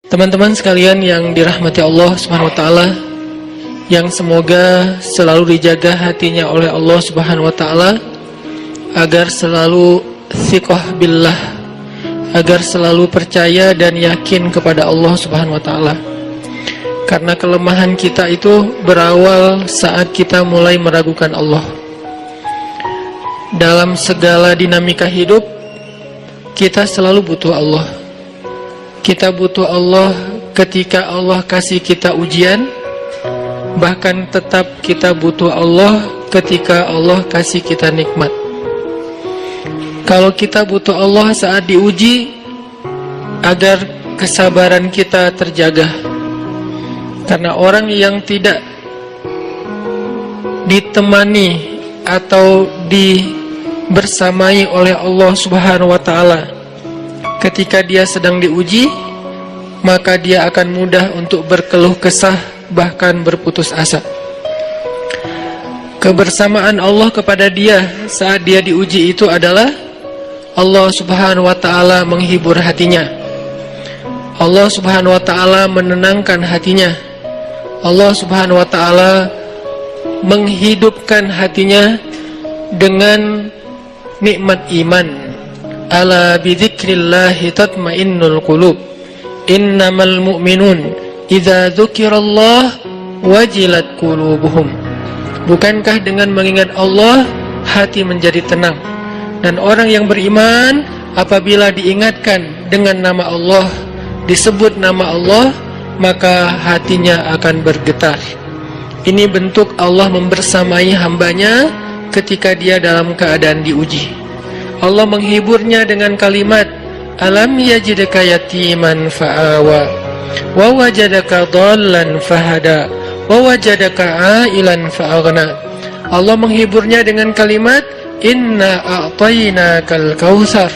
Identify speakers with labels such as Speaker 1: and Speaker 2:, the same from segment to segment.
Speaker 1: Teman-teman sekalian yang dirahmati Allah Subhanahu wa taala, yang semoga selalu dijaga hatinya oleh Allah Subhanahu wa taala agar selalu thiqah billah, agar selalu percaya dan yakin kepada Allah Subhanahu wa taala. Karena kelemahan kita itu berawal saat kita mulai meragukan Allah. Dalam segala dinamika hidup, kita selalu butuh Allah. Kita butuh Allah ketika Allah kasih kita ujian. Bahkan tetap kita butuh Allah ketika Allah kasih kita nikmat. Kalau kita butuh Allah saat diuji, agar kesabaran kita terjaga. Karena orang yang tidak ditemani atau dibersamai oleh Allah Subhanahu wa taala ketika dia sedang diuji, maka dia akan mudah untuk berkeluh kesah, bahkan berputus asa. Kebersamaan Allah kepada dia saat dia diuji itu adalah Allah Subhanahu wa taala menghibur hatinya. Allah Subhanahu wa taala menenangkan hatinya. Allah Subhanahu wa taala menghidupkan hatinya dengan nikmat iman. Ala bidzikrillahi tatmainnul qulub. Innamal mu'minun idza dzukirallah wajilat qulubuhum. Bukankah dengan mengingat Allah hati menjadi tenang? Dan orang yang beriman apabila diingatkan dengan nama Allah, disebut nama Allah, maka hatinya akan bergetar. Ini bentuk Allah membersamai hambanya ketika dia dalam keadaan diuji. Allah menghiburnya dengan kalimat, alam yajidka yatiman fa'awa wa wajadaka dhallan fahada wa wajadaka ailan fa'aghna. Allah menghiburnya dengan kalimat, inna a'tainakal kautsar.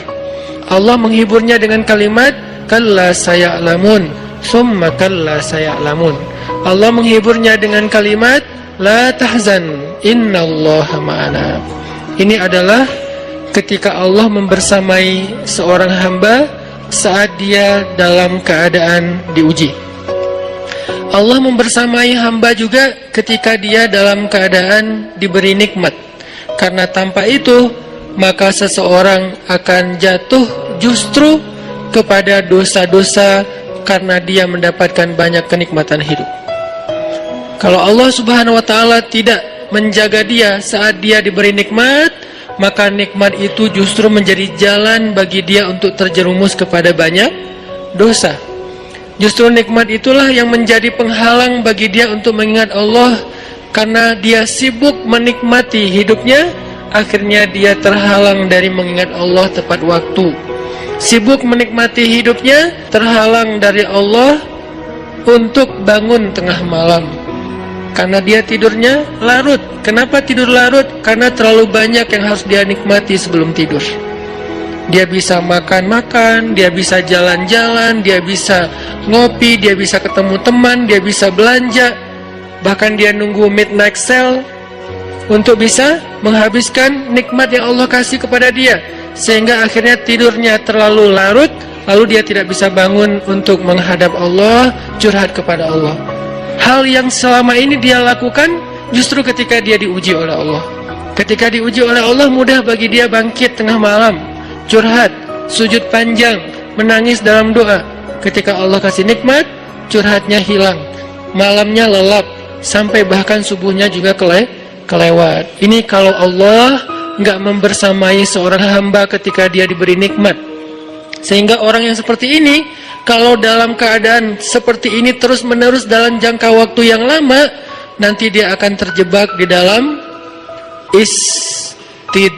Speaker 1: Allah menghiburnya dengan kalimat, kalla saya'lamun summa kalla saya'lamun. Allah menghiburnya dengan kalimat, la tahzan innallaha ma'ana. Ini adalah ketika Allah membersamai seorang hamba saat dia dalam keadaan diuji. Allah membersamai hamba juga ketika dia dalam keadaan diberi nikmat. Karena tanpa itu, maka seseorang akan jatuh justru kepada dosa-dosa karena dia mendapatkan banyak kenikmatan hidup. Kalau Allah Subhanahu wa taala tidak menjaga dia saat dia diberi nikmat, maka nikmat itu justru menjadi jalan bagi dia untuk terjerumus kepada banyak dosa. Justru nikmat itulah yang menjadi penghalang bagi dia untuk mengingat Allah. Karena dia sibuk menikmati hidupnya, akhirnya dia terhalang dari mengingat Allah tepat waktu. Sibuk menikmati hidupnya, terhalang dari Allah untuk bangun tengah malam. Karena dia tidurnya larut. Kenapa tidur larut? Karena terlalu banyak yang harus dia nikmati sebelum tidur. Dia bisa makan-makan, dia bisa jalan-jalan, dia bisa ngopi, dia bisa ketemu teman, dia bisa belanja. Bahkan dia nunggu midnight sale untuk bisa menghabiskan nikmat yang Allah kasih kepada dia. Sehingga akhirnya tidurnya terlalu larut, lalu dia tidak bisa bangun untuk menghadap Allah, curhat kepada Allah. Hal yang selama ini dia lakukan justru ketika dia diuji oleh Allah. Ketika diuji oleh Allah, mudah bagi dia bangkit tengah malam, curhat, sujud panjang, menangis dalam doa. Ketika Allah kasih nikmat, curhatnya hilang, malamnya lelap, sampai bahkan subuhnya juga kelewat. Ini kalau Allah nggak membersamai seorang hamba ketika dia diberi nikmat. Sehingga orang yang seperti ini, kalau dalam keadaan seperti ini terus-menerus dalam jangka waktu yang lama, nanti dia akan terjebak di dalam istidraj.